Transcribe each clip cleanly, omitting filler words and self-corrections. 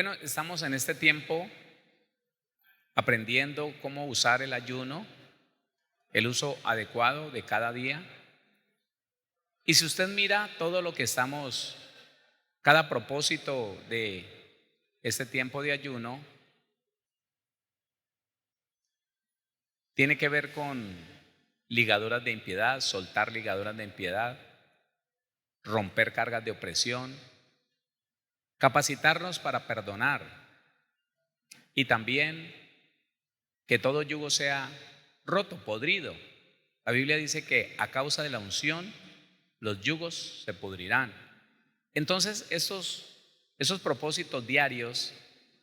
Bueno, estamos en este tiempo aprendiendo cómo usar el ayuno, el uso adecuado de cada día. Y si usted mira todo lo que cada propósito de este tiempo de ayuno, tiene que ver con ligaduras de impiedad, soltar ligaduras de impiedad, romper cargas de opresión, capacitarnos para perdonar y también que todo yugo sea roto, podrido. La Biblia dice que a causa de la unción los yugos se pudrirán. Entonces, esos propósitos diarios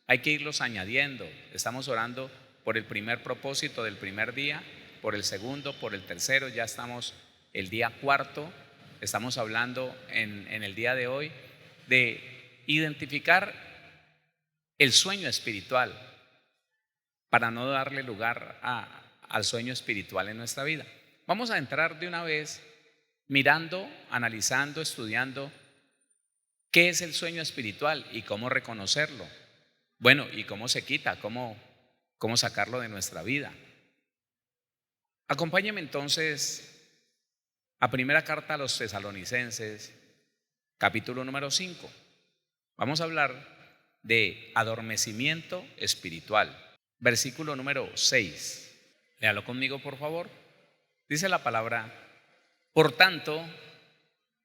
hay que irlos añadiendo. Estamos orando por el primer propósito del primer día, por el segundo, por el tercero, ya estamos el día cuarto. Estamos hablando en el día de hoy de identificar el sueño espiritual para no darle lugar al sueño espiritual en nuestra vida. Vamos a entrar de una vez mirando, analizando, estudiando qué es el sueño espiritual y cómo reconocerlo. Bueno, y cómo se quita, cómo sacarlo de nuestra vida. Acompáñenme entonces a primera carta a los Tesalonicenses, capítulo número 5. Vamos a hablar de adormecimiento espiritual. Versículo número 6. Léalo conmigo, por favor. Dice la palabra: por tanto,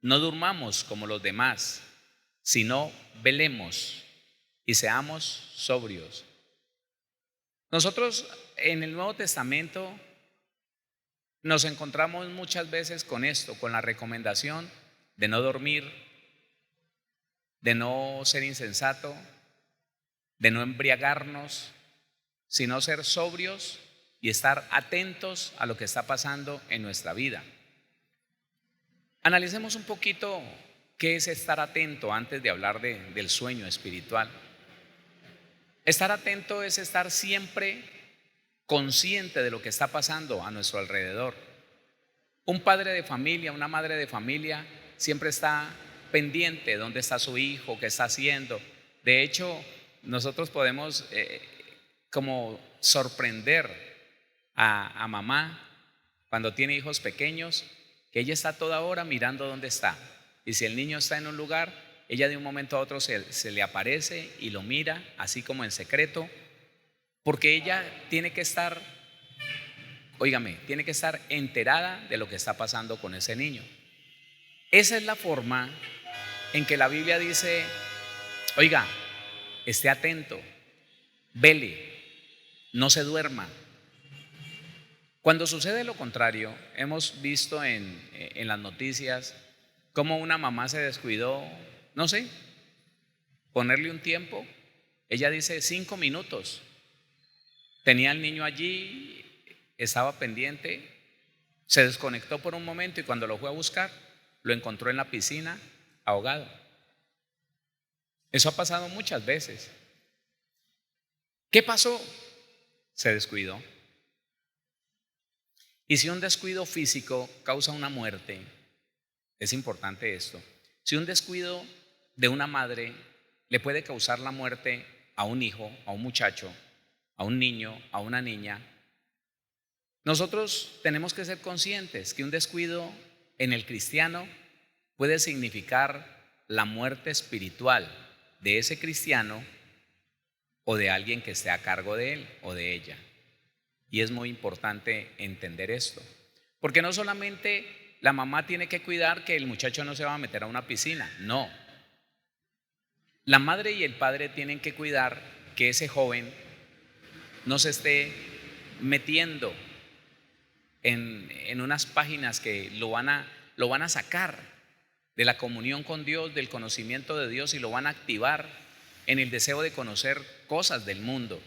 no durmamos como los demás, sino velemos y seamos sobrios. Nosotros en el Nuevo Testamento nos encontramos muchas veces con esto, con la recomendación de no dormir, de no ser insensato, de no embriagarnos, sino ser sobrios y estar atentos a lo que está pasando en nuestra vida. Analicemos un poquito qué es estar atento antes de hablar del sueño espiritual. Estar atento es estar siempre consciente de lo que está pasando a nuestro alrededor. Un padre de familia, una madre de familia siempre está pendiente de dónde está su hijo, qué está haciendo. De hecho, nosotros podemos como sorprender a mamá cuando tiene hijos pequeños, que ella está toda hora mirando dónde está. Y si el niño está en un lugar, ella de un momento a otro se le aparece y lo mira, así como en secreto, porque ella tiene que estar, tiene que estar enterada de lo que está pasando con ese niño. Esa es la forma en que la Biblia dice: oiga, esté atento, vele, no se duerma. Cuando sucede lo contrario, hemos visto en las noticias cómo una mamá se descuidó, no sé, ponerle un tiempo. Ella dice 5 minutos. Tenía al niño allí, estaba pendiente, se desconectó por un momento y cuando lo fue a buscar, lo encontró en la piscina ahogado. Eso ha pasado muchas veces. ¿Qué pasó? Se descuidó. Y si un descuido físico causa una muerte, es importante esto. Si un descuido de una madre le puede causar la muerte a un hijo, a un muchacho, a un niño, a una niña, nosotros tenemos que ser conscientes que un descuido en el cristiano puede significar la muerte espiritual de ese cristiano o de alguien que esté a cargo de él o de ella. Y es muy importante entender esto, porque no solamente la mamá tiene que cuidar que el muchacho no se va a meter a una piscina, no. La madre y el padre tienen que cuidar que ese joven no se esté metiendo en unas páginas que lo van a sacar de la comunión con Dios, del conocimiento de Dios, y lo van a activar en el deseo de conocer cosas del mundo.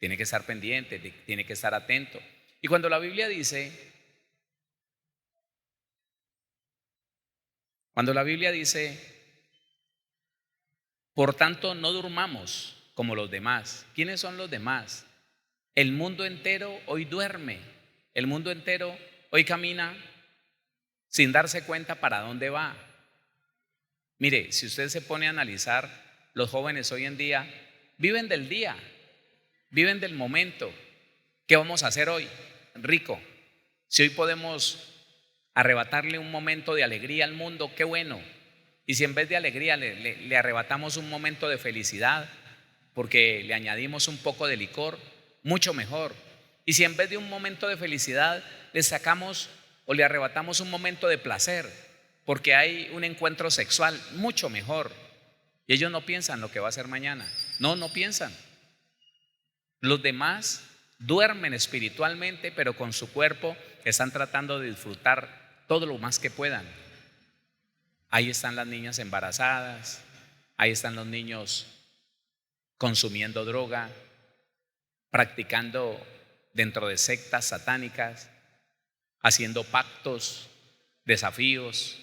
Tiene que estar pendiente, tiene que estar atento. Y cuando la Biblia dice, por tanto, no durmamos como los demás. ¿Quiénes son los demás? El mundo entero hoy duerme. El mundo entero hoy camina sin darse cuenta para dónde va. Mire, si usted se pone a analizar, los jóvenes hoy en día viven del día, viven del momento. ¿Qué vamos a hacer hoy? Rico. Si hoy podemos arrebatarle un momento de alegría al mundo, qué bueno. Y si en vez de alegría le arrebatamos un momento de felicidad, porque le añadimos un poco de licor, mucho mejor. Y si en vez de un momento de felicidad le sacamos o le arrebatamos un momento de placer, porque hay un encuentro sexual, mucho mejor. Y ellos no piensan lo que va a ser mañana. No piensan. Los demás duermen espiritualmente, pero con su cuerpo están tratando de disfrutar todo lo más que puedan. Ahí están las niñas embarazadas, ahí están los niños consumiendo droga, practicando dentro de sectas satánicas, haciendo pactos, desafíos.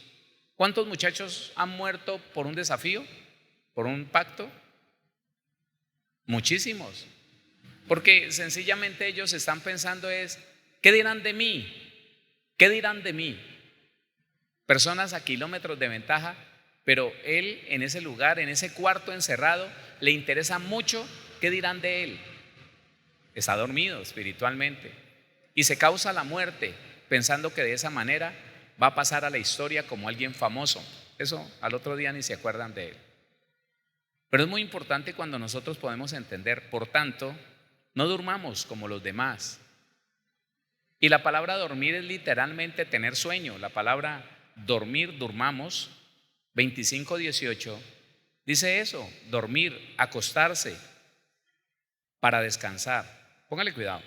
¿Cuántos muchachos han muerto por un desafío, por un pacto? Muchísimos. Porque sencillamente ellos están pensando es, ¿qué dirán de mí? ¿Qué dirán de mí? Personas a kilómetros de ventaja, pero él en ese lugar, en ese cuarto encerrado, le interesa mucho qué dirán de él. Está dormido espiritualmente y se causa la muerte pensando que de esa manera va a pasar a la historia como alguien famoso. Eso al otro día ni se acuerdan de él. Pero es muy importante cuando nosotros podemos entender, por tanto, no durmamos como los demás. Y la palabra dormir es literalmente tener sueño. La palabra dormir, durmamos, 25:18, dice eso, dormir, acostarse para descansar. Póngale cuidado.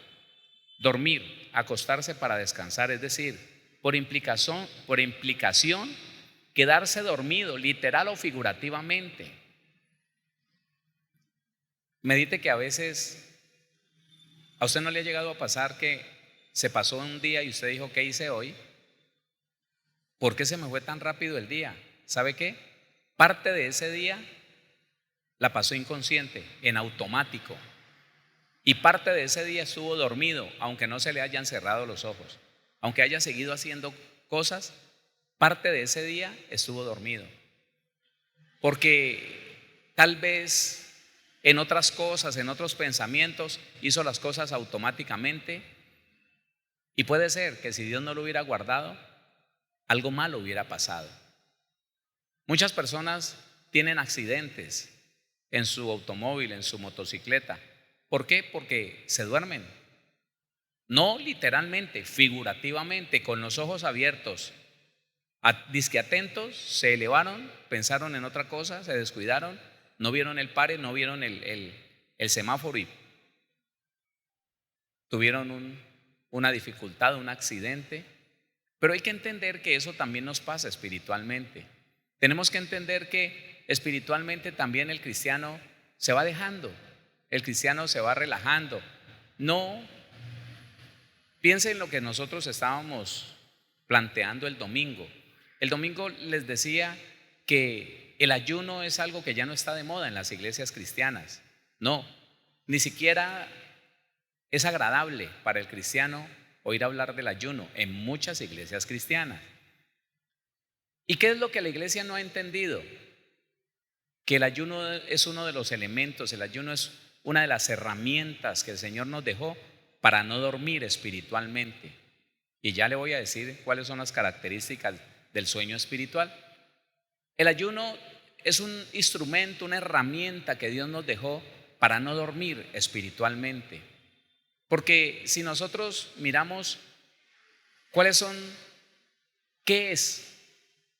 Dormir, acostarse para descansar, es decir, por implicación, quedarse dormido, literal o figurativamente. Medite que a veces a usted no le ha llegado a pasar que se pasó un día y usted dijo, ¿qué hice hoy? ¿Por qué se me fue tan rápido el día? ¿Sabe qué? Parte de ese día la pasó inconsciente, en automático. Y parte de ese día estuvo dormido, aunque no se le hayan cerrado los ojos. Aunque haya seguido haciendo cosas, parte de ese día estuvo dormido. Porque tal vez en otras cosas, en otros pensamientos, hizo las cosas automáticamente. Y puede ser que si Dios no lo hubiera guardado, algo malo hubiera pasado. Muchas personas tienen accidentes en su automóvil, en su motocicleta. ¿Por qué? Porque se duermen. No literalmente, figurativamente, con los ojos abiertos, disque atentos, se elevaron, pensaron en otra cosa, se descuidaron, no vieron el pare, no vieron el semáforo y tuvieron una dificultad, un accidente. Pero hay que entender que eso también nos pasa espiritualmente. Tenemos que entender que espiritualmente también el cristiano se va dejando, el cristiano se va relajando. No piensen en lo que nosotros estábamos planteando el domingo. El domingo les decía que el ayuno es algo que ya no está de moda en las iglesias cristianas. No, ni siquiera es agradable para el cristiano oír hablar del ayuno en muchas iglesias cristianas. ¿Y qué es lo que la iglesia no ha entendido? Que el ayuno es uno de los elementos, el ayuno es una de las herramientas que el Señor nos dejó para no dormir espiritualmente. Y ya le voy a decir cuáles son las características del sueño espiritual. El ayuno es un instrumento, una herramienta que Dios nos dejó para no dormir espiritualmente. Porque si nosotros miramos qué es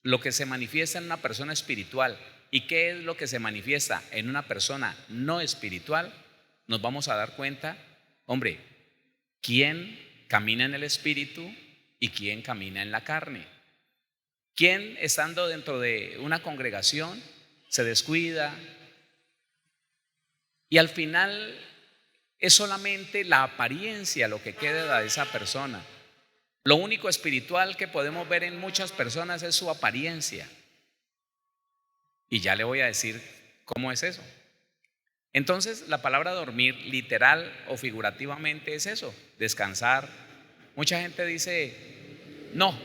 lo que se manifiesta en una persona espiritual y qué es lo que se manifiesta en una persona no espiritual, nos vamos a dar cuenta, hombre, quién camina en el espíritu y quién camina en la carne. ¿Quién estando dentro de una congregación se descuida y al final es solamente la apariencia lo que queda de esa persona? Lo único espiritual que podemos ver en muchas personas es su apariencia. Y ya le voy a decir cómo es eso. Entonces, la palabra dormir, literal o figurativamente, es eso, descansar. Mucha gente dice, no,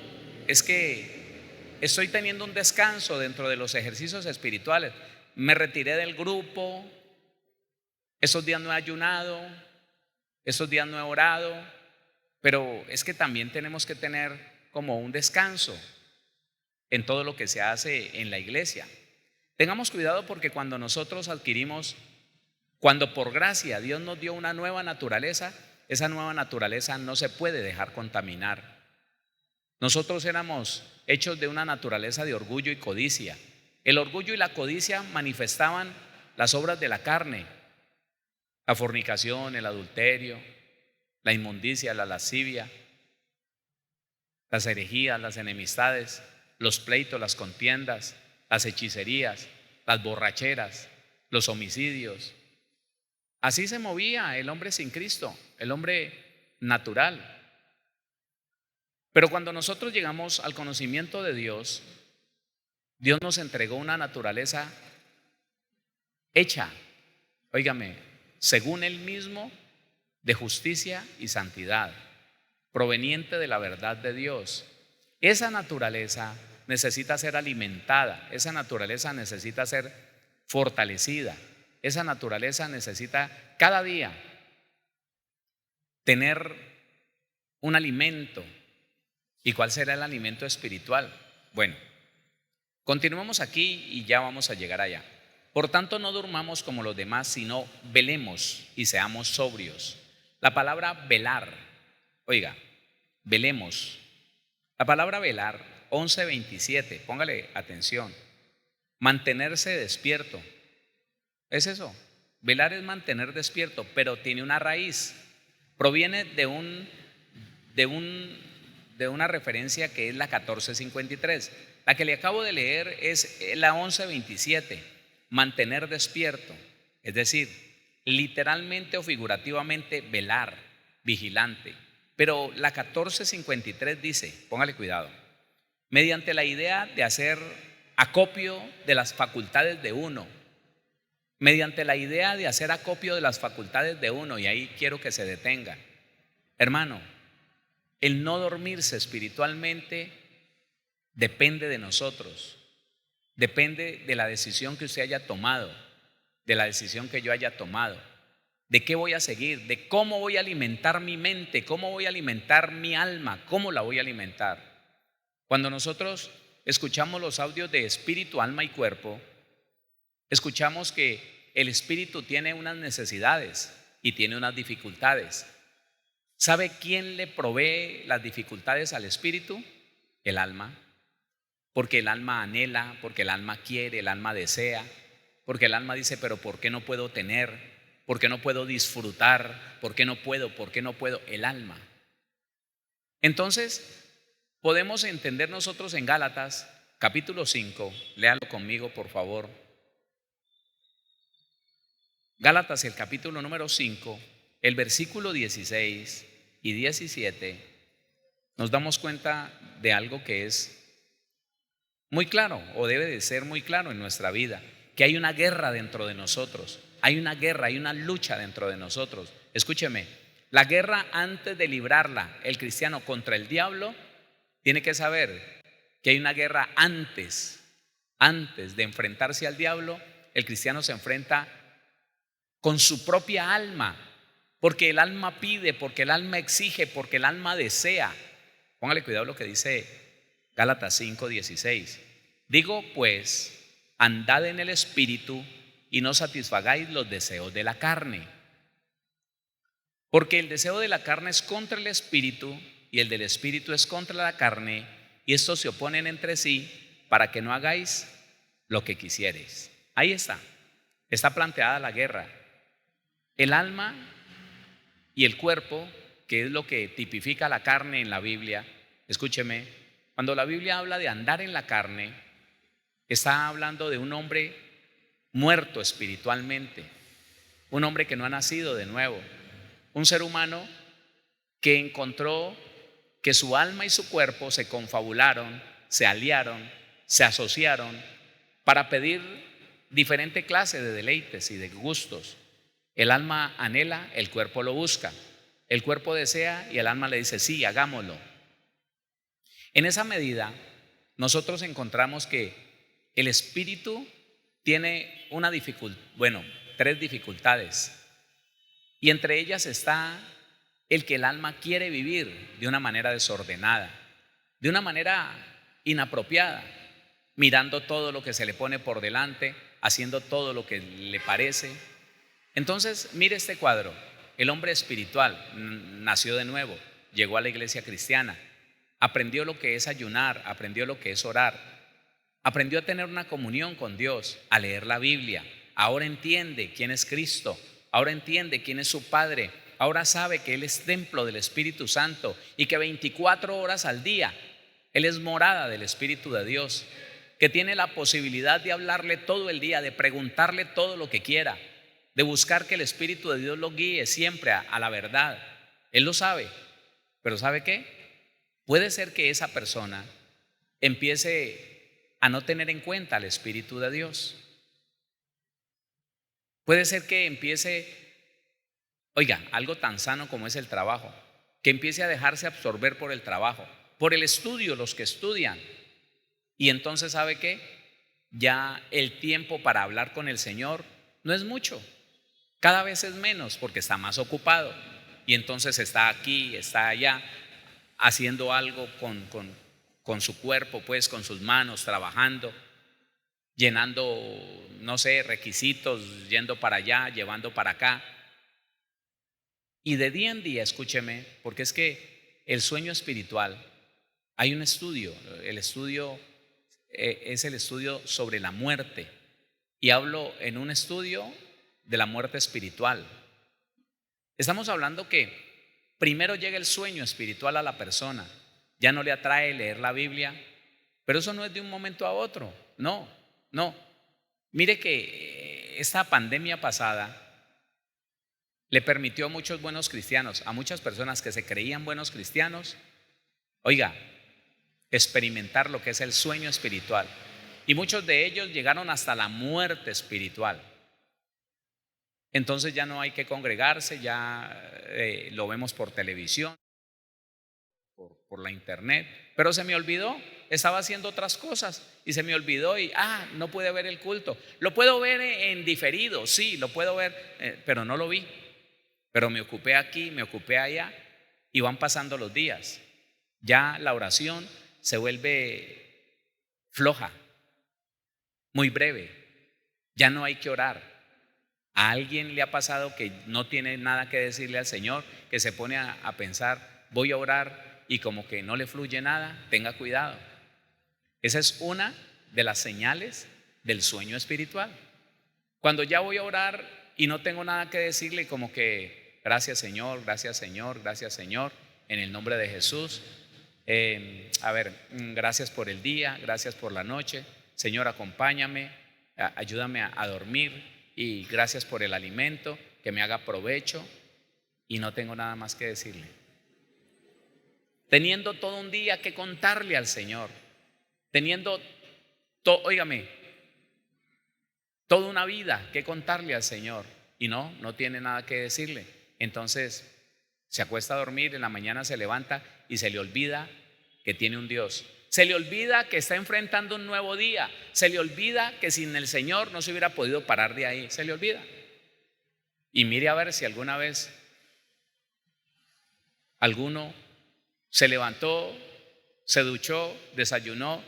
es que estoy teniendo un descanso dentro de los ejercicios espirituales. Me retiré del grupo, Estos días no he ayunado, estos días no he orado, pero es que también tenemos que tener como un descanso en todo lo que se hace en la iglesia. Tengamos cuidado porque cuando nosotros adquirimos, cuando por gracia Dios nos dio una nueva naturaleza, esa nueva naturaleza no se puede dejar contaminar. Nosotros éramos hechos de una naturaleza de orgullo y codicia. El orgullo y la codicia manifestaban las obras de la carne: la fornicación, el adulterio, la inmundicia, la lascivia, las herejías, las enemistades, los pleitos, las contiendas, las hechicerías, las borracheras, los homicidios. Así se movía el hombre sin Cristo, el hombre natural. Pero cuando nosotros llegamos al conocimiento de Dios, Dios nos entregó una naturaleza hecha, óigame, según Él mismo, de justicia y santidad, proveniente de la verdad de Dios. Esa naturaleza necesita ser alimentada, esa naturaleza necesita ser fortalecida, esa naturaleza necesita cada día tener un alimento. ¿Y cuál será el alimento espiritual? Bueno, continuemos aquí y ya vamos a llegar allá. Por tanto, no durmamos como los demás, sino velemos y seamos sobrios. La palabra velar, oiga, velemos. La palabra velar, 11:27, póngale atención. Mantenerse despierto. Es eso. Velar es mantener despierto, pero tiene una raíz. Proviene de una referencia que es la 14:53. La que le acabo de leer es la 11:27. Mantener despierto, es decir, literalmente o figurativamente velar, vigilante. Pero la 14:53 dice, póngale cuidado, mediante la idea de hacer acopio de las facultades de uno, mediante la idea de hacer acopio de las facultades de uno, y ahí quiero que se detenga. Hermano, el no dormirse espiritualmente depende de nosotros, depende de la decisión que usted haya tomado, de la decisión que yo haya tomado, de qué voy a seguir, de cómo voy a alimentar mi mente, cómo voy a alimentar mi alma, cómo la voy a alimentar. Cuando nosotros escuchamos los audios de espíritu, alma y cuerpo, escuchamos que el espíritu tiene unas necesidades y tiene unas dificultades. ¿Sabe quién le provee las dificultades al espíritu? El alma. Porque el alma anhela, porque el alma quiere, el alma desea, porque el alma dice, pero ¿por qué no puedo tener? ¿Por qué no puedo disfrutar? ¿Por qué no puedo? ¿Por qué no puedo? El alma. Entonces, podemos entender nosotros en Gálatas, capítulo 5, léalo conmigo por favor. Gálatas, el capítulo número 5, el versículo 16 y 17, nos damos cuenta de algo que es muy claro, o debe de ser muy claro en nuestra vida, que hay una guerra dentro de nosotros, hay una guerra, hay una lucha dentro de nosotros. Escúcheme, la guerra, antes de librarla el cristiano contra el diablo, tiene que saber que hay una guerra antes de enfrentarse al diablo. El cristiano se enfrenta con su propia alma, porque el alma pide, porque el alma exige, porque el alma desea. Póngale cuidado lo que dice Gálatas 5:16. Digo pues, andad en el espíritu y no satisfagáis los deseos de la carne, porque el deseo de la carne es contra el espíritu y el del espíritu es contra la carne, y estos se oponen entre sí para que no hagáis lo que quisiereis. Ahí está planteada la guerra. El alma y el cuerpo, que es lo que tipifica la carne en la Biblia. Escúcheme, cuando la Biblia habla de andar en la carne, está hablando de un hombre muerto espiritualmente, un hombre que no ha nacido de nuevo, un ser humano que encontró que su alma y su cuerpo se confabularon, se aliaron, se asociaron para pedir diferente clase de deleites y de gustos. El alma anhela, el cuerpo lo busca, el cuerpo desea y el alma le dice sí, hagámoslo. En esa medida, nosotros encontramos que el espíritu tiene tres dificultades. Y entre ellas está el que el alma quiere vivir de una manera desordenada, de una manera inapropiada, mirando todo lo que se le pone por delante, haciendo todo lo que le parece. Entonces, mire este cuadro. El hombre espiritual nació de nuevo, llegó a la iglesia cristiana, aprendió lo que es ayunar, aprendió lo que es orar, aprendió a tener una comunión con Dios, a leer la Biblia. Ahora entiende quién es Cristo, ahora entiende quién es su Padre, ahora sabe que Él es templo del Espíritu Santo y que 24 horas al día Él es morada del Espíritu de Dios, que tiene la posibilidad de hablarle todo el día, de preguntarle todo lo que quiera, de buscar que el Espíritu de Dios lo guíe siempre a la verdad. Él lo sabe, pero ¿sabe qué? Puede ser que esa persona empiece a no tener en cuenta al Espíritu de Dios. Puede ser que empiece, oiga, algo tan sano como es el trabajo, que empiece a dejarse absorber por el trabajo, por el estudio, los que estudian. Y entonces, ¿sabe qué? Ya el tiempo para hablar con el Señor no es mucho, cada vez es menos porque está más ocupado. Y entonces está aquí, está allá, haciendo algo con su cuerpo, pues con sus manos, trabajando, llenando, no sé, requisitos, yendo para allá, llevando para acá. Y de día en día, escúcheme, porque es que el sueño espiritual, hay un estudio, el estudio es el estudio sobre la muerte. Y hablo en un estudio de la muerte espiritual. Estamos hablando que primero llega el sueño espiritual a la persona, ya no le atrae leer la Biblia, pero eso no es de un momento a otro, no. Mire que esta pandemia pasada le permitió a muchos buenos cristianos, a muchas personas que se creían buenos cristianos, oiga, experimentar lo que es el sueño espiritual. Y muchos de ellos llegaron hasta la muerte espiritual. Entonces ya no hay que congregarse, ya lo vemos por televisión, por la internet. Pero se me olvidó, estaba haciendo otras cosas y se me olvidó y no pude ver el culto. Lo puedo ver en diferido, sí, lo puedo ver, pero no lo vi. Pero me ocupé aquí, me ocupé allá y van pasando los días. Ya la oración se vuelve floja, muy breve. Ya no hay que orar. ¿A alguien le ha pasado que no tiene nada que decirle al Señor, que se pone a pensar, voy a orar y como que no le fluye nada? Tenga cuidado. Esa es una de las señales del sueño espiritual. Cuando ya voy a orar y no tengo nada que decirle, como que gracias Señor, gracias Señor, gracias Señor, en el nombre de Jesús. Gracias por el día, gracias por la noche. Señor, acompáñame, ayúdame a dormir. Y gracias por el alimento, que me haga provecho, y no tengo nada más que decirle. Teniendo todo un día que contarle al Señor, teniendo, óigame, toda una vida que contarle al Señor, y no tiene nada que decirle. Entonces se acuesta a dormir, en la mañana se levanta y se le olvida que tiene un Dios. Se le olvida que está enfrentando un nuevo día. Se le olvida que sin el Señor no se hubiera podido parar de ahí. Se le olvida. Y mire a ver si alguna vez alguno se levantó, se duchó, desayunó,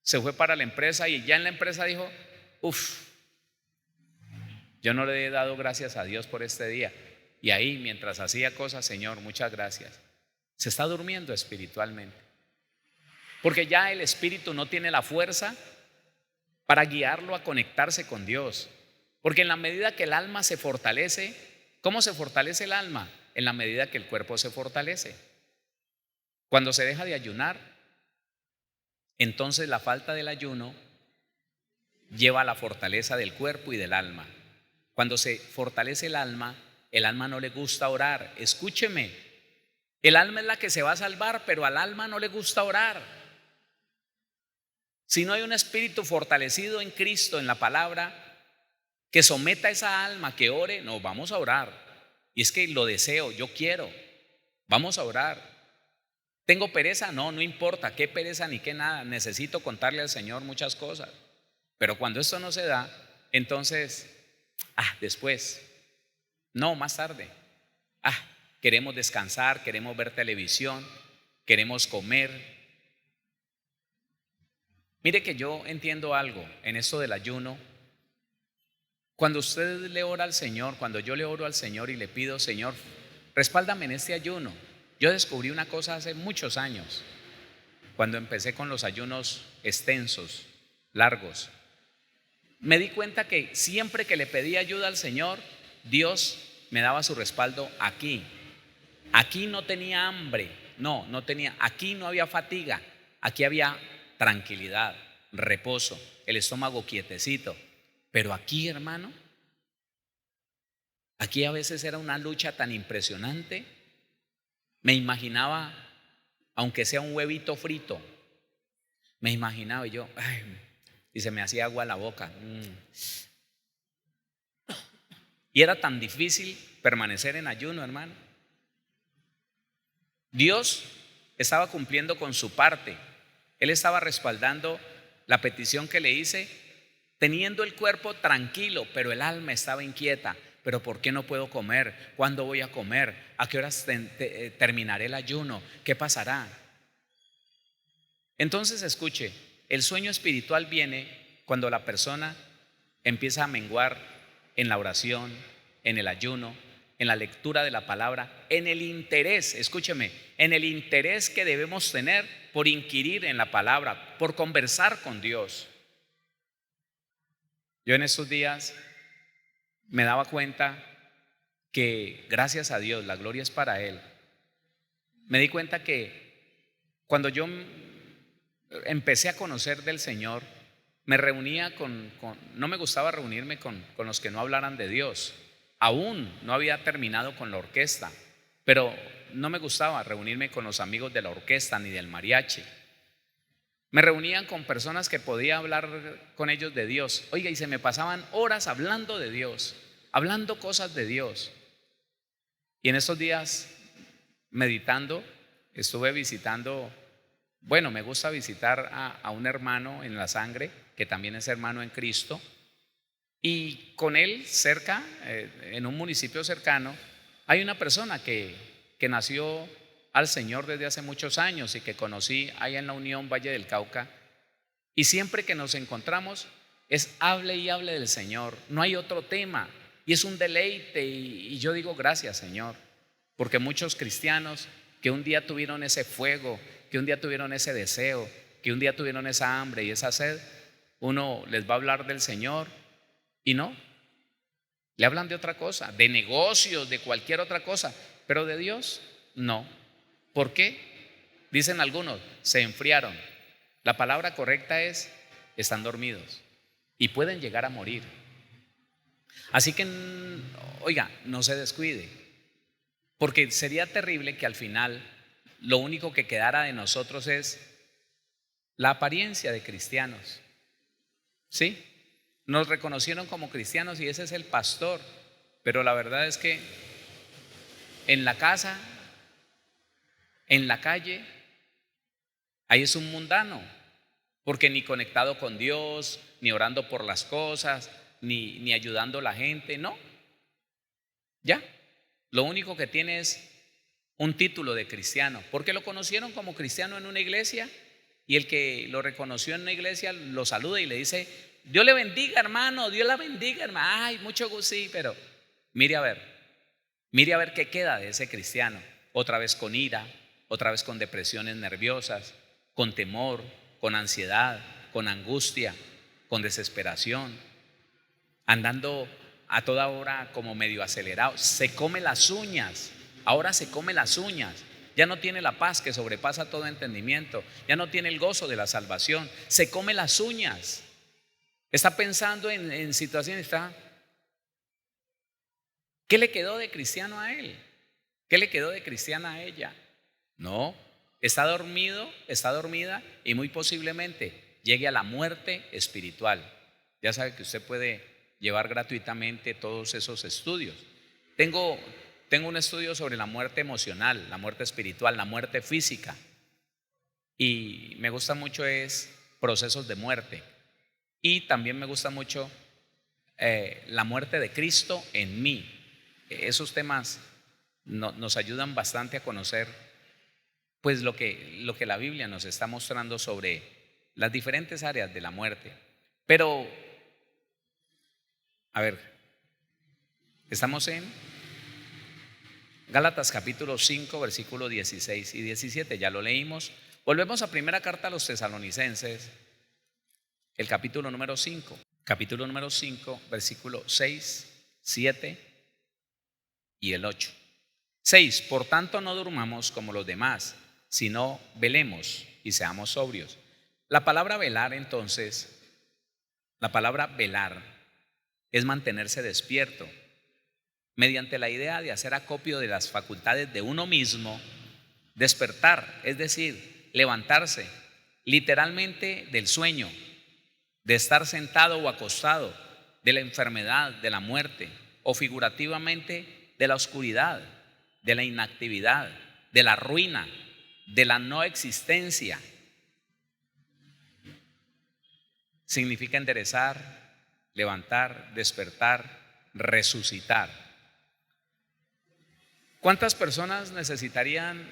se fue para la empresa y ya en la empresa dijo, yo no le he dado gracias a Dios por este día. Y ahí mientras hacía cosas, Señor, muchas gracias. Se está durmiendo espiritualmente. Porque ya el espíritu no tiene la fuerza para guiarlo a conectarse con Dios. Porque en la medida que el alma se fortalece, ¿cómo se fortalece el alma? En la medida que el cuerpo se fortalece. Cuando se deja de ayunar, entonces la falta del ayuno lleva a la fortaleza del cuerpo y del alma. Cuando se fortalece el alma no le gusta orar. Escúcheme, el alma es la que se va a salvar, pero al alma no le gusta orar. Si no hay un espíritu fortalecido en Cristo, en la palabra, que someta a esa alma, que ore, no, vamos a orar. Y es que lo deseo, yo quiero, vamos a orar. ¿Tengo pereza? No importa, qué pereza ni qué nada, necesito contarle al Señor muchas cosas. Pero cuando esto no se da, entonces, después, No, más tarde. Ah, queremos descansar, queremos ver televisión, queremos comer. Mire que yo entiendo algo en esto del ayuno. Cuando usted le ora al Señor, cuando yo le oro al Señor y le pido, Señor, respáldame en este ayuno. Yo descubrí una cosa hace muchos años, cuando empecé con los ayunos extensos, largos. Me di cuenta que siempre que le pedí ayuda al Señor, Dios me daba su respaldo aquí. Aquí no tenía hambre, no tenía, aquí no había fatiga, aquí había tranquilidad, reposo, el estómago quietecito. Pero aquí, hermano, aquí a veces era una lucha tan impresionante. Me imaginaba, aunque sea un huevito frito, me imaginaba y yo, ay, y se me hacía agua a la boca. Y era tan difícil permanecer en ayuno, hermano. Dios estaba cumpliendo con su parte. Él estaba respaldando la petición que le hice, teniendo el cuerpo tranquilo, pero el alma estaba inquieta. Pero ¿por qué no puedo comer? ¿Cuándo voy a comer? ¿A qué horas terminaré el ayuno? ¿Qué pasará? Entonces escuche, el sueño espiritual viene cuando la persona empieza a menguar en la oración, en el ayuno, en la lectura de la palabra, en el interés, escúcheme, en el interés que debemos tener por inquirir en la palabra, por conversar con Dios. Yo en estos días me daba cuenta que gracias a Dios, la gloria es para Él. Me di cuenta que cuando yo empecé a conocer del Señor, me reunía no me gustaba reunirme con los que no hablaran de Dios. Aún no había terminado con la orquesta, pero no me gustaba reunirme con los amigos de la orquesta ni del mariachi. Me reunían con personas que podía hablar con ellos de Dios. Oiga, y se me pasaban horas hablando de Dios, hablando cosas de Dios. Y en estos días, meditando, estuve visitando, bueno, me gusta visitar a un hermano en la sangre, que también es hermano en Cristo. Y con él cerca, en un municipio cercano, hay una persona que nació al Señor desde hace muchos años y que conocí allá en la Unión Valle del Cauca. Y siempre que nos encontramos es hable y hable del Señor, no hay otro tema. Y es un deleite y yo digo gracias, Señor, porque muchos cristianos que un día tuvieron ese fuego, que un día tuvieron ese deseo, que un día tuvieron esa hambre y esa sed, uno les va a hablar del Señor y no, le hablan de otra cosa, de negocios, de cualquier otra cosa, pero de Dios no. ¿Por qué? Dicen algunos, se enfriaron. La palabra correcta es, están dormidos y pueden llegar a morir. Así que, oiga, no se descuide, porque sería terrible que al final lo único que quedara de nosotros es la apariencia de cristianos. ¿Sí? Nos reconocieron como cristianos y ese es el pastor, pero la verdad es que en la casa, en la calle, ahí es un mundano, porque ni conectado con Dios, ni orando por las cosas, ni ayudando a la gente, no. Ya, lo único que tiene es un título de cristiano, porque lo conocieron como cristiano en una iglesia y el que lo reconoció en una iglesia lo saluda y le dice, Dios le bendiga, hermano, Dios la bendiga, hermano. Ay, mucho gusto, sí, pero mire a ver qué queda de ese cristiano. Otra vez con ira, otra vez con depresiones nerviosas, con temor, con ansiedad, con angustia, con desesperación, andando a toda hora como medio acelerado. Se come las uñas, ahora se come las uñas. Ya no tiene la paz que sobrepasa todo entendimiento, ya no tiene el gozo de la salvación, se come las uñas. Está pensando en situaciones, ¿qué le quedó de cristiano a él? ¿Qué le quedó de cristiana a ella? No, está dormido, está dormida y muy posiblemente llegue a la muerte espiritual. Ya sabe que usted puede llevar gratuitamente todos esos estudios. Tengo un estudio sobre la muerte emocional, la muerte espiritual, la muerte física. Y me gusta mucho es procesos de muerte. Y también me gusta mucho la muerte de Cristo en mí. esos temas nos ayudan bastante a conocer pues lo que la Biblia nos está mostrando sobre las diferentes áreas de la muerte. Pero, a ver, estamos en Gálatas capítulo 5, versículo 16 y 17, ya lo leímos. Volvemos a primera carta a los Tesalonicenses, el capítulo número 5, versículo 6, 7 y el 8. 6. Por tanto no durmamos como los demás, sino velemos y seamos sobrios. La palabra velar entonces, la palabra velar es mantenerse despierto mediante la idea de hacer acopio de las facultades de uno mismo, despertar, es decir, levantarse literalmente del sueño, de estar sentado o acostado, de la enfermedad, de la muerte, o figurativamente de la oscuridad, de la inactividad, de la ruina, de la no existencia. Significa enderezar, levantar, despertar, resucitar. ¿Cuántas personas necesitarían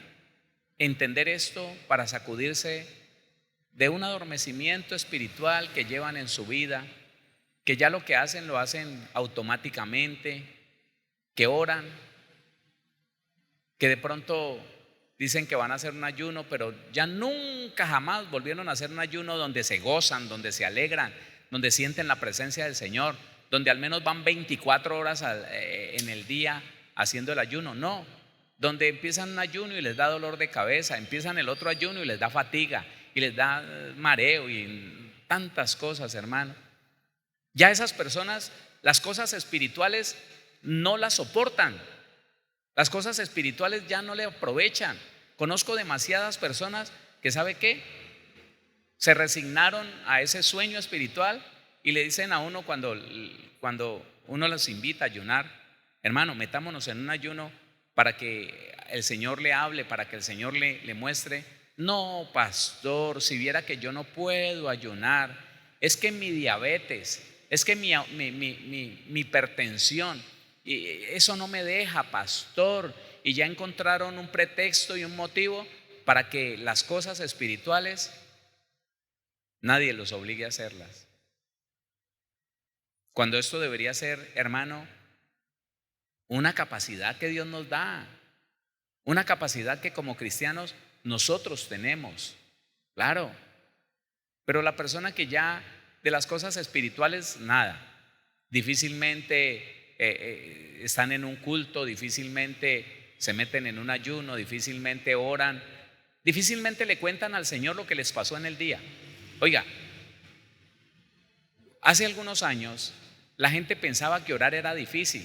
entender esto para sacudirse de un adormecimiento espiritual que llevan en su vida, que ya lo que hacen lo hacen automáticamente, que oran, que de pronto dicen que van a hacer un ayuno, pero ya nunca jamás volvieron a hacer un ayuno donde se gozan, donde se alegran, donde sienten la presencia del Señor, donde al menos van 24 horas en el día haciendo el ayuno? No, donde empiezan un ayuno y les da dolor de cabeza, empiezan el otro ayuno y les da fatiga y les da mareo y tantas cosas, hermano. Ya esas personas, las cosas espirituales no las soportan. Las cosas espirituales ya no le aprovechan. Conozco demasiadas personas que, ¿sabe qué? Se resignaron a ese sueño espiritual y le dicen a uno cuando uno los invita a ayunar: hermano, metámonos en un ayuno para que el Señor le hable, para que el Señor le muestre. No, pastor, si viera que yo no puedo ayunar, es que mi diabetes, es que mi hipertensión, y eso no me deja, pastor. Y ya encontraron un pretexto y un motivo para que las cosas espirituales nadie los obligue a hacerlas, cuando esto debería ser, hermano, una capacidad que Dios nos da, una capacidad que como cristianos nosotros tenemos, claro. Pero la persona que ya de las cosas espirituales nada, difícilmente están en un culto, difícilmente se meten en un ayuno, difícilmente oran, difícilmente le cuentan al Señor lo que les pasó en el día. Oiga, hace algunos años la gente pensaba que orar era difícil,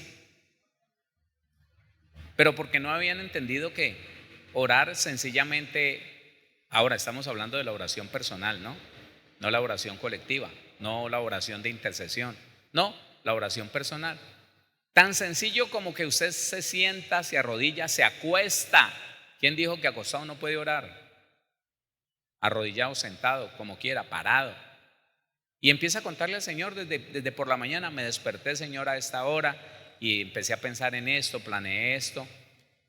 pero porque no habían entendido que orar sencillamente, ahora estamos hablando de la oración personal, ¿no? No la oración colectiva, no la oración de intercesión, no, la oración personal. Tan sencillo como que usted se sienta, se arrodilla, se acuesta. ¿Quién dijo que acostado no puede orar? Arrodillado, sentado, como quiera, parado. Y empieza a contarle al Señor desde por la mañana: me desperté, Señor, a esta hora y empecé a pensar en esto, planeé esto.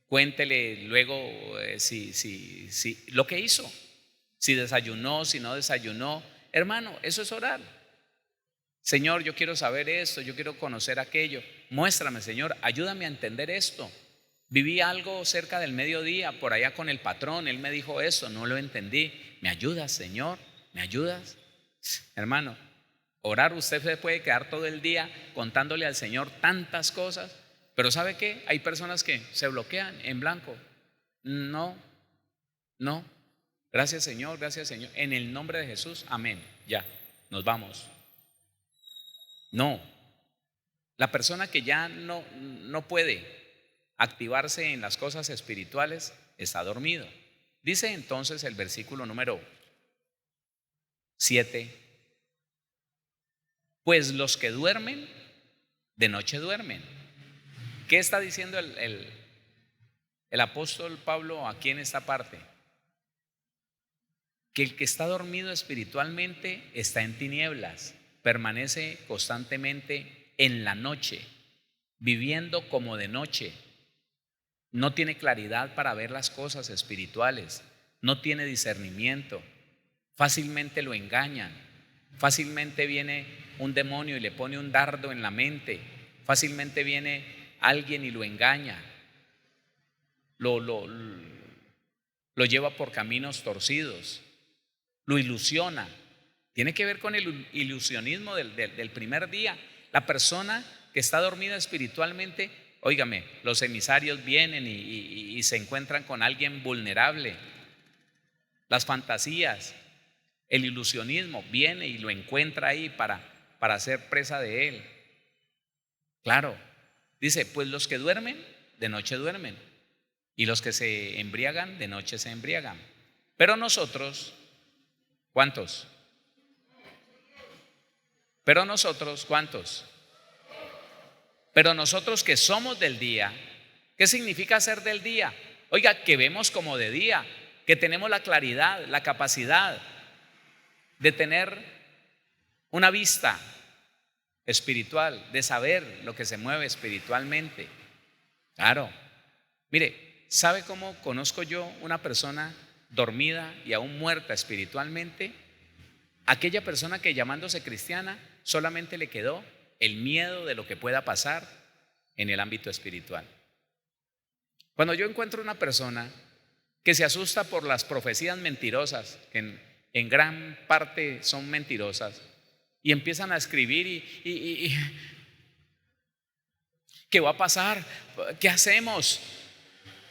Cuéntele luego si lo que hizo, si desayunó, si no desayunó. Hermano, eso es orar. Señor, yo quiero saber esto, yo quiero conocer aquello. Muéstrame, Señor, ayúdame a entender esto. Viví algo cerca del mediodía por allá con el patrón, él me dijo eso, no lo entendí. ¿Me ayudas, Señor? ¿Me ayudas? Hermano, orar, usted se puede quedar todo el día contándole al Señor tantas cosas, pero ¿sabe qué? Hay personas que se bloquean en blanco. No, no. Gracias, Señor, en el nombre de Jesús, amén. Ya, nos vamos. No, la persona que ya no puede activarse en las cosas espirituales está dormido. Dice entonces el versículo número 7: pues los que duermen, de noche duermen. ¿Qué está diciendo el apóstol Pablo aquí en esta parte? Que el que está dormido espiritualmente está en tinieblas, permanece constantemente en la noche, viviendo como de noche. No tiene claridad para ver las cosas espirituales, no tiene discernimiento, fácilmente lo engañan, fácilmente viene un demonio y le pone un dardo en la mente, fácilmente viene alguien y lo engaña, lo lleva por caminos torcidos, lo ilusiona. Tiene que ver con el ilusionismo del primer día. La persona que está dormida espiritualmente, óigame, los emisarios vienen y se encuentran con alguien vulnerable. Las fantasías, el ilusionismo viene y lo encuentra ahí para ser presa de él. Claro, dice, pues los que duermen, de noche duermen, y los que se embriagan, de noche se embriagan. Pero nosotros, ¿cuántos? Pero nosotros, ¿cuántos? Pero nosotros que somos del día, ¿qué significa ser del día? Oiga, que vemos como de día, que tenemos la claridad, la capacidad de tener una vista espiritual, de saber lo que se mueve espiritualmente. Claro, mire, ¿sabe cómo conozco yo una persona dormida y aún muerta espiritualmente? Aquella persona que llamándose cristiana solamente le quedó el miedo de lo que pueda pasar en el ámbito espiritual. Cuando yo encuentro una persona que se asusta por las profecías mentirosas, que en gran parte son mentirosas, y empiezan a escribir y ¿qué va a pasar? ¿Qué hacemos?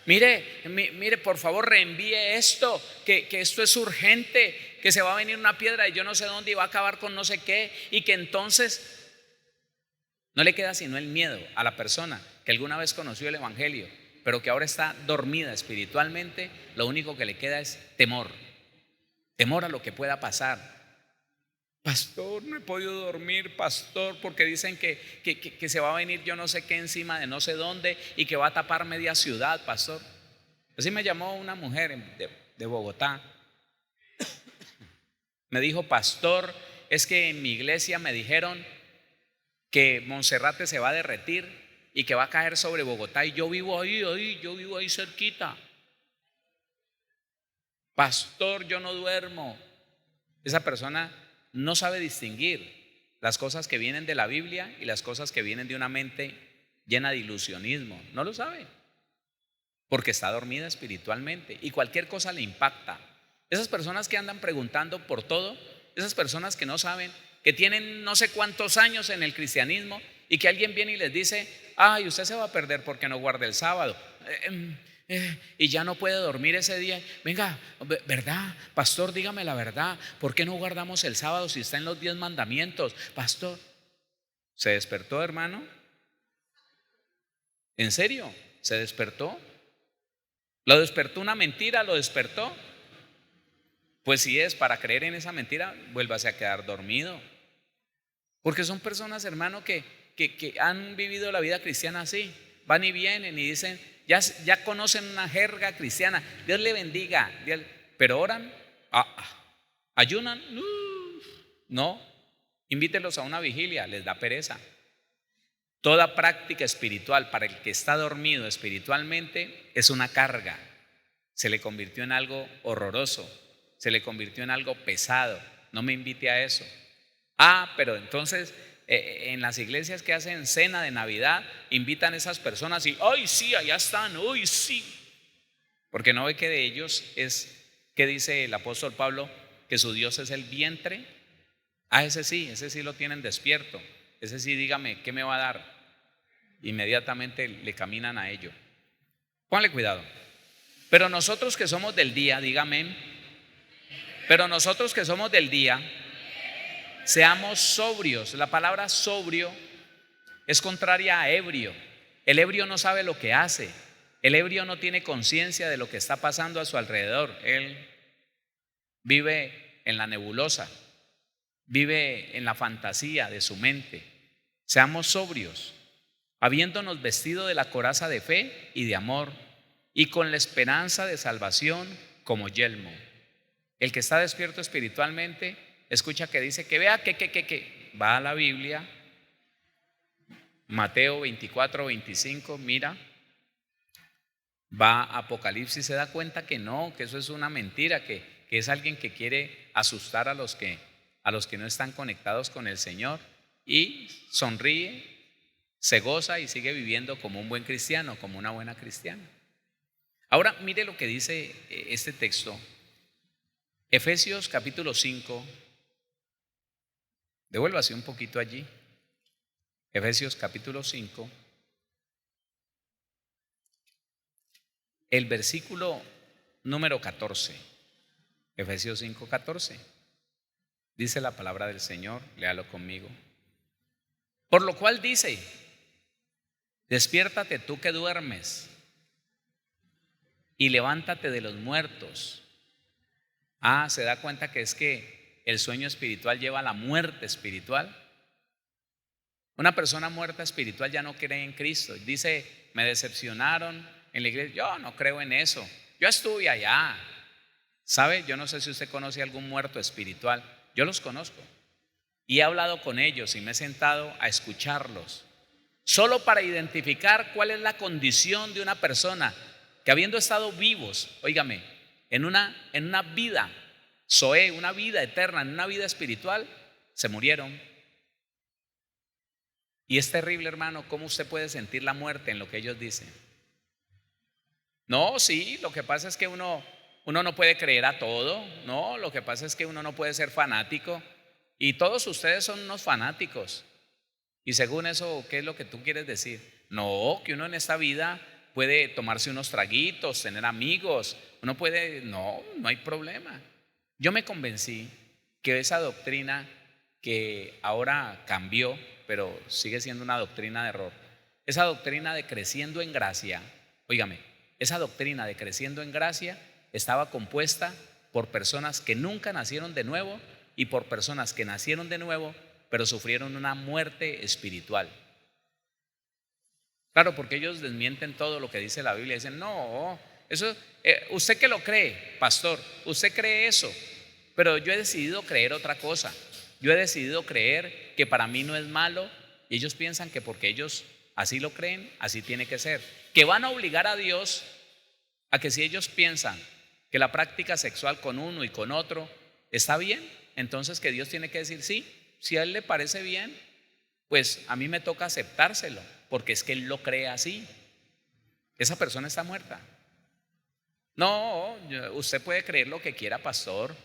Mire, por favor, reenvíe esto, que esto es urgente, que se va a venir una piedra de yo no sé dónde y va a acabar con no sé qué, y que entonces no le queda sino el miedo a la persona que alguna vez conoció el evangelio, pero que ahora está dormida espiritualmente. Lo único que le queda es temor a lo que pueda pasar. Pastor, no he podido dormir, pastor, porque dicen que se va a venir yo no sé qué encima de no sé dónde y que va a tapar media ciudad, pastor. Así me llamó una mujer de Bogotá. Me dijo, pastor, es que en mi iglesia me dijeron que Monserrate se va a derretir y que va a caer sobre Bogotá, y yo vivo ahí cerquita. Pastor, yo no duermo. Esa persona no sabe distinguir las cosas que vienen de la Biblia y las cosas que vienen de una mente llena de ilusionismo. No lo sabe, porque está dormida espiritualmente y cualquier cosa le impacta. Esas personas que andan preguntando por todo, esas personas que no saben, que tienen no sé cuántos años en el cristianismo y que alguien viene y les dice, ay, usted se va a perder porque no guarda el sábado, y ya no puede dormir ese día. Venga, ¿verdad? Pastor, dígame la verdad, ¿por qué no guardamos el sábado si está en los 10 mandamientos? Pastor, ¿se despertó, hermano? ¿En serio? ¿Se despertó? ¿Lo despertó una mentira? ¿Lo despertó? Pues si es para creer en esa mentira, vuélvase a quedar dormido. Porque son personas, hermano, que han vivido la vida cristiana así. Van y vienen y dicen, ya conocen una jerga cristiana. Dios le bendiga. Pero oran, ayunan, no. Invítelos a una vigilia, les da pereza. Toda práctica espiritual para el que está dormido espiritualmente es una carga. Se le convirtió en algo horroroso, se le convirtió en algo pesado. No me invite a eso. Pero entonces en las iglesias que hacen cena de Navidad invitan a esas personas y ¡ay sí, allá están! ¡Ay sí! Porque no ve que de ellos es, que dice el apóstol Pablo, que su Dios es el vientre. Ese sí lo tienen despierto. Ese sí, dígame, ¿qué me va a dar? Inmediatamente le caminan a ello. Pónganle cuidado. Pero nosotros que somos del día, dígame, pero nosotros que somos del día, seamos sobrios. La palabra sobrio es contraria a ebrio. El ebrio no sabe lo que hace. El ebrio no tiene conciencia de lo que está pasando a su alrededor. Él vive en la nebulosa, vive en la fantasía de su mente. Seamos sobrios, habiéndonos vestido de la coraza de fe y de amor, y con la esperanza de salvación como yelmo. El que está despierto espiritualmente escucha que dice que vea que va a la Biblia, Mateo 24, 25, mira, va a Apocalipsis, se da cuenta que no, que eso es una mentira, que es alguien que quiere asustar a los que no están conectados con el Señor, y sonríe, se goza y sigue viviendo como un buen cristiano, como una buena cristiana. Ahora mire lo que dice este texto, Efesios capítulo 5, devuélvase un poquito allí, Efesios capítulo 5, el versículo número 14, Efesios 5, 14, dice la palabra del Señor, léalo conmigo. Por lo cual dice, despiértate tú que duermes y levántate de los muertos. Se da cuenta que es que el sueño espiritual lleva a la muerte espiritual. Una persona muerta espiritual ya no cree en Cristo. Dice, me decepcionaron en la iglesia, yo no creo en eso, yo estuve allá. ¿Sabe? Yo no sé si usted conoce algún muerto espiritual, yo los conozco y he hablado con ellos y me he sentado a escucharlos, solo para identificar cuál es la condición de una persona que habiendo estado vivos, óigame, en una vida, Zoé, una vida eterna, en una vida espiritual, se murieron. Y es terrible, hermano, cómo usted puede sentir la muerte en lo que ellos dicen. No, sí, lo que pasa es que uno no puede creer a todo. No, lo que pasa es que uno no puede ser fanático. Y todos ustedes son unos fanáticos. Y según eso, ¿qué es lo que tú quieres decir? No, que uno en esta vida puede tomarse unos traguitos, tener amigos. Uno puede, no hay problema. Yo me convencí que esa doctrina que ahora cambió, pero sigue siendo una doctrina de error, esa doctrina de creciendo en gracia, óigame, esa doctrina de creciendo en gracia estaba compuesta por personas que nunca nacieron de nuevo y por personas que nacieron de nuevo, pero sufrieron una muerte espiritual. Claro, porque ellos desmienten todo lo que dice la Biblia. Dicen, no, eso, usted que lo cree, pastor, usted cree eso, pero yo he decidido creer otra cosa. Yo he decidido creer que para mí no es malo, y ellos piensan que porque ellos así lo creen, así tiene que ser. Que van a obligar a Dios a que si ellos piensan que la práctica sexual con uno y con otro está bien, entonces que Dios tiene que decir sí, si a él le parece bien, pues a mí me toca aceptárselo, porque es que él lo cree así. Esa persona está muerta. No, usted puede creer lo que quiera, pastor,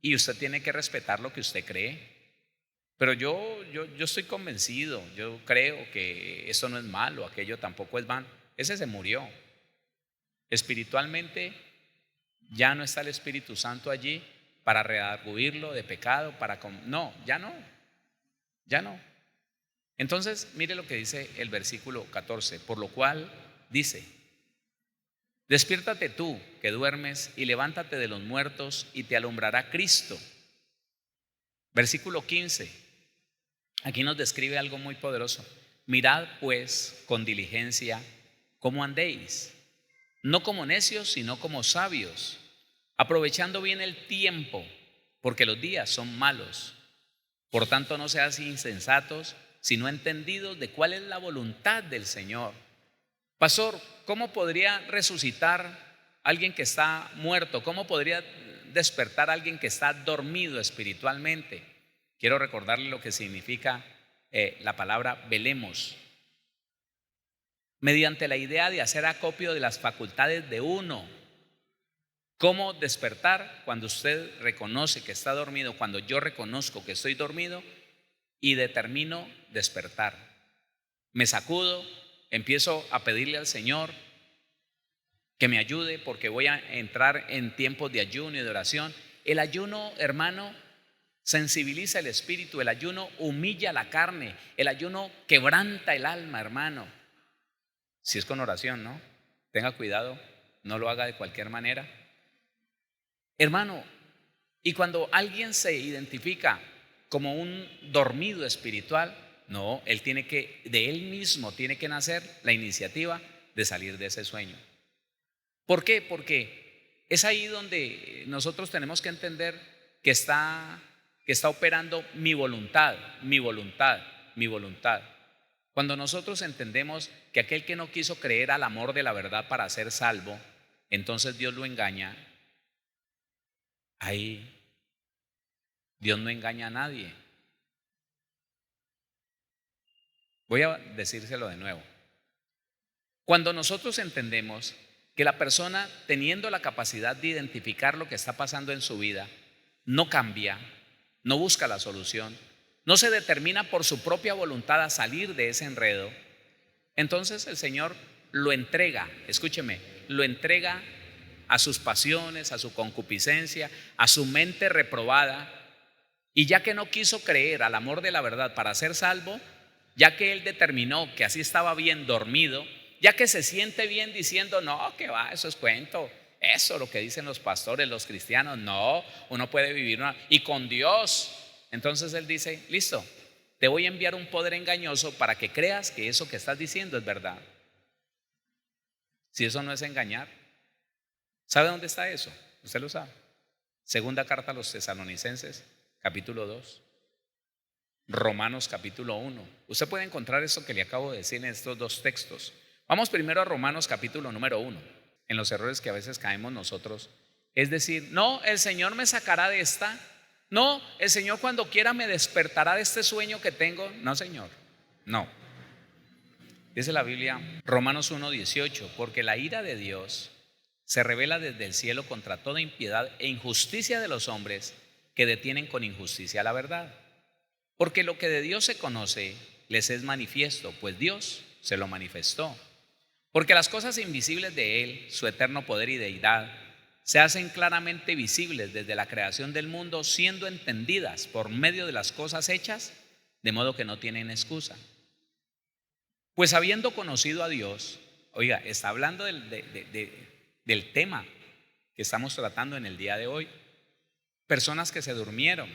y usted tiene que respetar lo que usted cree. Pero yo estoy convencido, yo creo que eso no es malo, aquello tampoco es malo. Ese se murió. Espiritualmente ya no está el Espíritu Santo allí para redarguirlo de pecado, no, ya no. Entonces, mire lo que dice el versículo 14, por lo cual dice, despiértate tú que duermes y levántate de los muertos y te alumbrará Cristo. Versículo 15, aquí nos describe algo muy poderoso. Mirad pues con diligencia cómo andéis, no como necios, sino como sabios, aprovechando bien el tiempo, porque los días son malos. Por tanto, no seas insensatos, sino entendidos de cuál es la voluntad del Señor. Pastor, ¿cómo podría resucitar alguien que está muerto? ¿Cómo podría despertar a alguien que está dormido espiritualmente? Quiero recordarle lo que significa la palabra velemos. Mediante la idea de hacer acopio de las facultades de uno. ¿Cómo despertar? Cuando usted reconoce que está dormido, cuando yo reconozco que estoy dormido y determino despertar. Me sacudo, empiezo a pedirle al Señor que me ayude porque voy a entrar en tiempos de ayuno y de oración. El ayuno, hermano, sensibiliza el espíritu, el ayuno humilla la carne, el ayuno quebranta el alma, hermano. Si es con oración, ¿no? Tenga cuidado, no lo haga de cualquier manera. Hermano, y cuando alguien se identifica como un dormido espiritual, no, él tiene que, de él mismo tiene que nacer la iniciativa de salir de ese sueño. ¿Por qué? Porque es ahí donde nosotros tenemos que entender que está operando mi voluntad. Cuando nosotros entendemos que aquel que no quiso creer al amor de la verdad para ser salvo, entonces Dios lo engaña, ahí Dios no engaña a nadie. Voy a decírselo de nuevo. Cuando nosotros entendemos que la persona, teniendo la capacidad de identificar lo que está pasando en su vida, no cambia, no busca la solución, no se determina por su propia voluntad a salir de ese enredo, entonces el Señor lo entrega, escúcheme, lo entrega a sus pasiones, a su concupiscencia, a su mente reprobada. Y ya que no quiso creer al amor de la verdad para ser salvo, ya que él determinó que así estaba bien dormido, ya que se siente bien diciendo, no, que va, eso es cuento, eso lo que dicen los pastores, los cristianos, no, uno puede vivir y con Dios. Entonces él dice, listo, te voy a enviar un poder engañoso para que creas que eso que estás diciendo es verdad. Si eso no es engañar, ¿sabe dónde está eso? Usted lo sabe. Segunda carta a los Tesalonicenses, capítulo 2. Romanos capítulo 1. Usted puede encontrar eso que le acabo de decir en estos dos textos. Vamos primero a Romanos capítulo número 1, en los errores que a veces caemos nosotros. Es decir, no, el Señor me sacará de esta. No, el Señor cuando quiera me despertará de este sueño que tengo. No, Señor, no. Dice la Biblia, Romanos 1:18, porque la ira de Dios se revela desde el cielo contra toda impiedad e injusticia de los hombres que detienen con injusticia la verdad. Porque lo que de Dios se conoce les es manifiesto, pues Dios se lo manifestó. Porque las cosas invisibles de Él, su eterno poder y deidad, se hacen claramente visibles desde la creación del mundo, siendo entendidas por medio de las cosas hechas, de modo que no tienen excusa. Pues habiendo conocido a Dios, oiga, está hablando del tema que estamos tratando en el día de hoy, personas que se durmieron.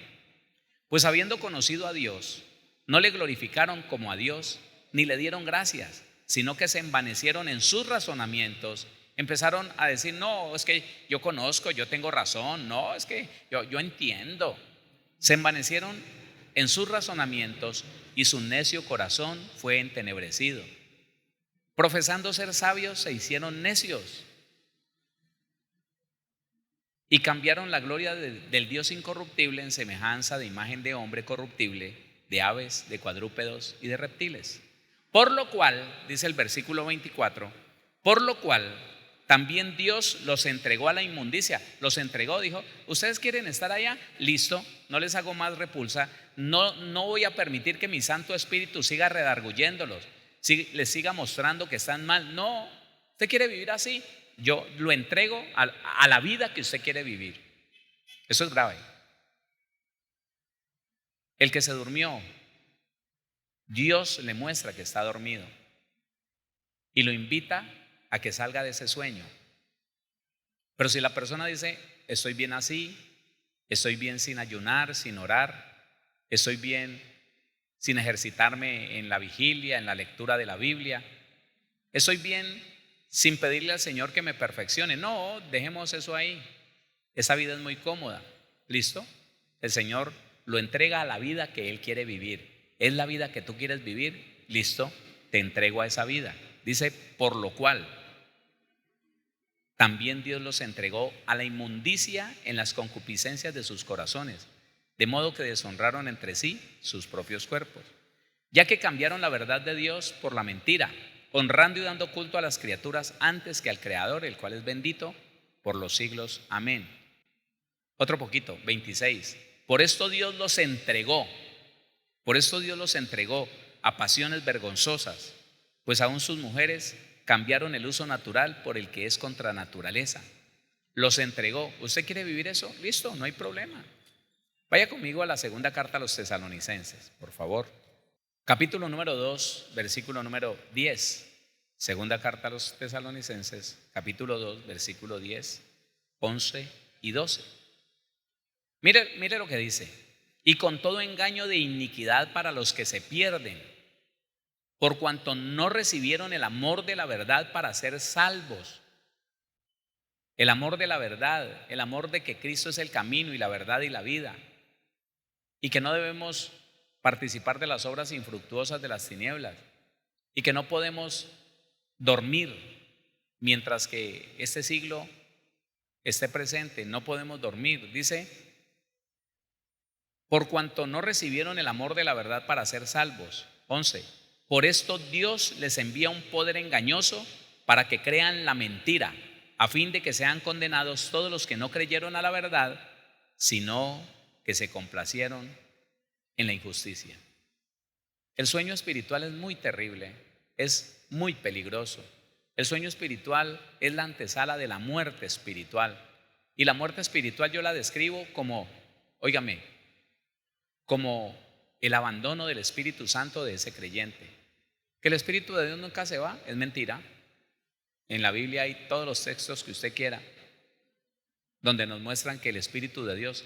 Pues habiendo conocido a Dios, no le glorificaron como a Dios, ni le dieron gracias, sino que se envanecieron en sus razonamientos. Empezaron a decir, no, es que yo conozco, yo tengo razón, no, es que yo entiendo. Se envanecieron en sus razonamientos y su necio corazón fue entenebrecido. Profesando ser sabios, se hicieron necios y cambiaron la gloria del Dios incorruptible en semejanza de imagen de hombre corruptible, de aves, de cuadrúpedos y de reptiles. Por lo cual, dice el versículo 24, por lo cual también Dios los entregó a la inmundicia. Los entregó, dijo, ustedes quieren estar allá, listo, no les hago más repulsa, no voy a permitir que mi Santo Espíritu siga redarguyéndolos, les siga mostrando que están mal. No, usted quiere vivir así, yo lo entrego a la vida que usted quiere vivir. Eso es grave. El que se durmió, Dios le muestra que está dormido y lo invita a que salga de ese sueño. Pero si la persona dice, estoy bien así, estoy bien sin ayunar, sin orar, estoy bien sin ejercitarme en la vigilia, en la lectura de la Biblia, estoy bien sin pedirle al Señor que me perfeccione. No, dejemos eso ahí. Esa vida es muy cómoda. ¿Listo? El Señor lo entrega a la vida que Él quiere vivir. ¿Es la vida que tú quieres vivir? Listo, te entrego a esa vida. Dice, por lo cual también Dios los entregó a la inmundicia en las concupiscencias de sus corazones, de modo que deshonraron entre sí sus propios cuerpos, ya que cambiaron la verdad de Dios por la mentira, honrando y dando culto a las criaturas antes que al Creador, el cual es bendito por los siglos. Amén. Otro poquito, 26. Por esto Dios los entregó a pasiones vergonzosas, pues aún sus mujeres cambiaron el uso natural por el que es contra naturaleza. Los entregó. ¿Usted quiere vivir eso? Listo, no hay problema. Vaya conmigo a la segunda carta a los Tesalonicenses, por favor. Capítulo número 2, versículo número 10. Segunda carta a los Tesalonicenses, capítulo 2, versículo 10, 11 y 12. Mire lo que dice. Y con todo engaño de iniquidad para los que se pierden, por cuanto no recibieron el amor de la verdad para ser salvos. El amor de la verdad, el amor de que Cristo es el camino y la verdad y la vida, y que no debemos participar de las obras infructuosas de las tinieblas. y que no podemos dormir mientras que este siglo esté presente. No podemos dormir. Dice, por cuanto no recibieron el amor de la verdad para ser salvos. 11. Por esto Dios les envía un poder engañoso para que crean la mentira, a fin de que sean condenados todos los que no creyeron a la verdad, sino que se complacieron en la injusticia. El sueño espiritual es muy terrible, es muy peligroso. El sueño espiritual es la antesala de la muerte espiritual. Y la muerte espiritual yo la describo como, óigame, como el abandono del Espíritu Santo de ese creyente. Que el Espíritu de Dios nunca se va, es mentira. En la Biblia hay todos los textos que usted quiera, donde nos muestran que el Espíritu de Dios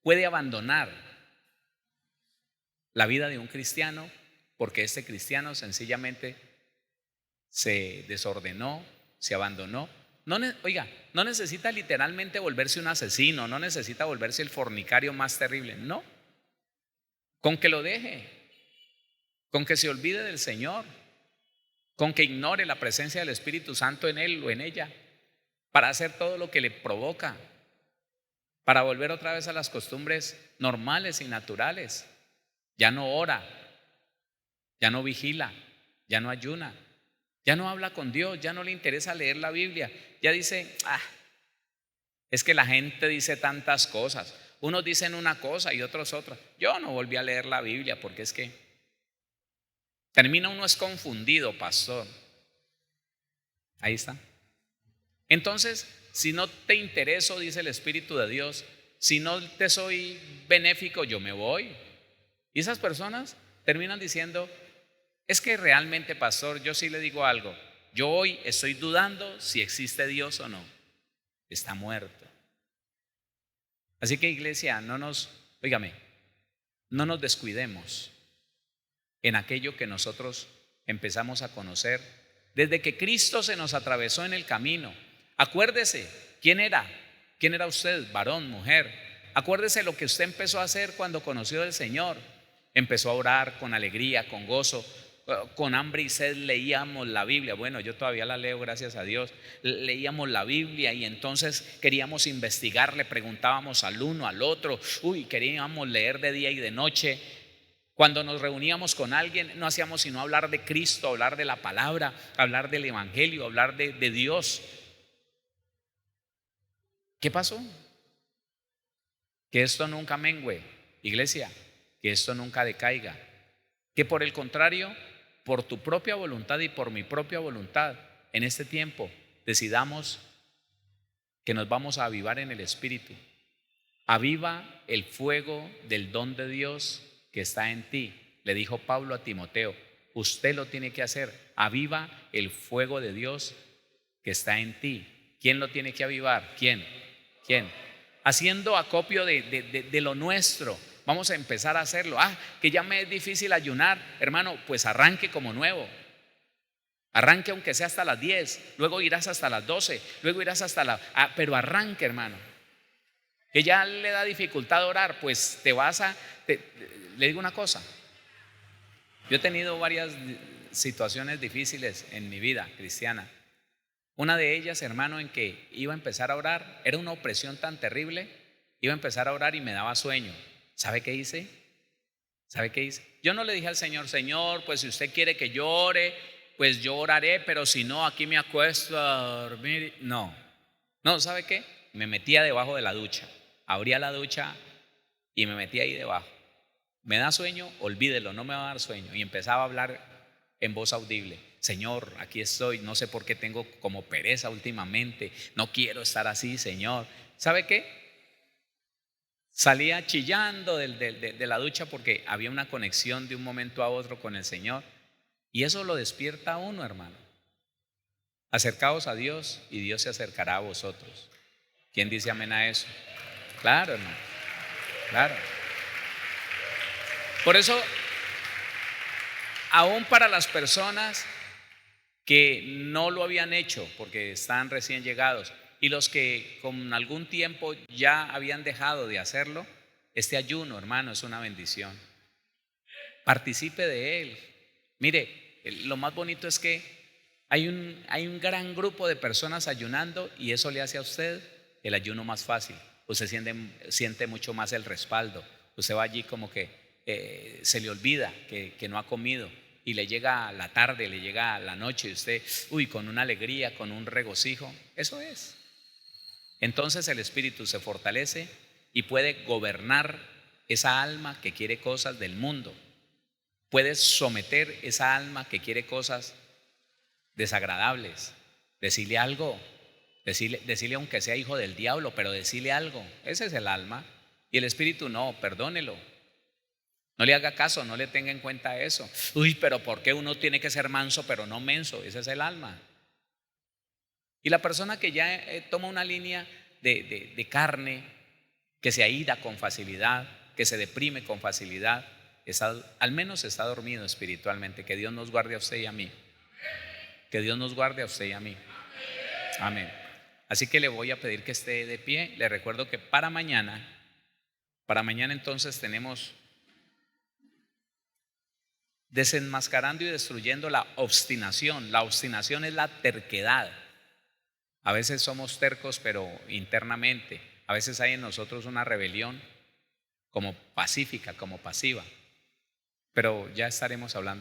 puede abandonar la vida de un cristiano porque este cristiano sencillamente se desordenó, se abandonó. Oiga, no necesita literalmente volverse un asesino, no necesita volverse el fornicario más terrible, no. Con que lo deje, con que se olvide del Señor, con que ignore la presencia del Espíritu Santo en él o en ella, para hacer todo lo que le provoca, para volver otra vez a las costumbres normales y naturales. Ya no ora, ya no vigila, ya no ayuna, ya no habla con Dios, ya no le interesa leer la Biblia. Ya dice, es que la gente dice tantas cosas. Unos dicen una cosa y otros otra. Yo no volví a leer la Biblia porque es que termina uno es confundido, pastor. Ahí está. Entonces, si no te intereso, dice el Espíritu de Dios, si no te soy benéfico, yo me voy. Y esas personas terminan diciendo, es que realmente, pastor, yo sí le digo algo. Yo hoy estoy dudando si existe Dios o no. Está muerto. Así que, iglesia, no nos descuidemos en aquello que nosotros empezamos a conocer desde que Cristo se nos atravesó en el camino. Acuérdese, ¿quién era usted, varón, mujer? Acuérdese lo que usted empezó a hacer cuando conoció al Señor. Empezó a orar con alegría, con gozo, con hambre y sed leíamos la Biblia. Bueno, yo todavía la leo, gracias a Dios. Leíamos la Biblia y entonces queríamos investigar, le preguntábamos al uno, al otro. Queríamos leer de día y de noche. Cuando nos reuníamos con alguien, no hacíamos sino hablar de Cristo, hablar de la palabra, hablar del Evangelio, hablar de Dios. ¿Qué pasó? Que esto nunca mengüe, iglesia, que esto nunca decaiga. Que por el contrario, por tu propia voluntad y por mi propia voluntad, en este tiempo decidamos que nos vamos a avivar en el Espíritu. Aviva el fuego del don de Dios que está en ti. Le dijo Pablo a Timoteo, usted lo tiene que hacer. Aviva el fuego de Dios que está en ti. ¿Quién lo tiene que avivar? ¿Quién? Haciendo acopio de lo nuestro. Vamos a empezar a hacerlo. Que ya me es difícil ayunar, hermano, pues arranque como nuevo. Arranque aunque sea hasta las 10, luego irás hasta las 12, luego irás hasta pero arranque, hermano. Que ya le da dificultad orar, pues le digo una cosa. Yo he tenido varias situaciones difíciles en mi vida cristiana. Una de ellas, hermano, en que iba a empezar a orar, era una opresión tan terrible, iba a empezar a orar y me daba sueño. ¿Sabe qué hice? Yo no le dije al Señor, Señor, pues si usted quiere que yo ore, pues yo oraré, pero si no, aquí me acuesto a dormir. No, ¿sabe qué? Me metía debajo de la ducha, abría la ducha y me metía ahí debajo. ¿Me da sueño? Olvídelo, no me va a dar sueño. Y empezaba a hablar en voz audible. Señor, aquí estoy, no sé por qué tengo como pereza últimamente, no quiero estar así, Señor. ¿Sabe qué? Salía chillando de la ducha porque había una conexión de un momento a otro con el Señor. Y eso lo despierta a uno, hermano. Acercaos a Dios y Dios se acercará a vosotros. ¿Quién dice amén a eso? Claro, hermano, claro. Por eso, aún para las personas que no lo habían hecho porque están recién llegados y los que con algún tiempo ya habían dejado de hacerlo, este ayuno, hermano, es una bendición. Participe de él. Mire, lo más bonito es que hay un gran grupo de personas ayunando y eso le hace a usted el ayuno más fácil. Usted siente mucho más el respaldo. Usted va allí como que se le olvida que no ha comido y le llega la tarde, le llega la noche y usted, con una alegría, con un regocijo. Eso es. Entonces el espíritu se fortalece y puede gobernar esa alma que quiere cosas del mundo. Puede someter esa alma que quiere cosas desagradables. Decirle algo, decirle aunque sea hijo del diablo, pero decirle algo. Ese es el alma. Y el espíritu no, perdónelo. No le haga caso, no le tenga en cuenta eso. Pero ¿por qué uno tiene que ser manso pero no menso? Ese es el alma. Y la persona que ya toma una línea de carne, que se aíra con facilidad, que se deprime con facilidad, al menos está dormido espiritualmente. Que Dios nos guarde a usted y a mí. Que Dios nos guarde a usted y a mí. Amén. Así que le voy a pedir que esté de pie. Le recuerdo que para mañana entonces tenemos desenmascarando y destruyendo la obstinación. La obstinación es la terquedad. A veces somos tercos, pero internamente. A veces hay en nosotros una rebelión como pacífica, como pasiva. Pero ya estaremos hablando.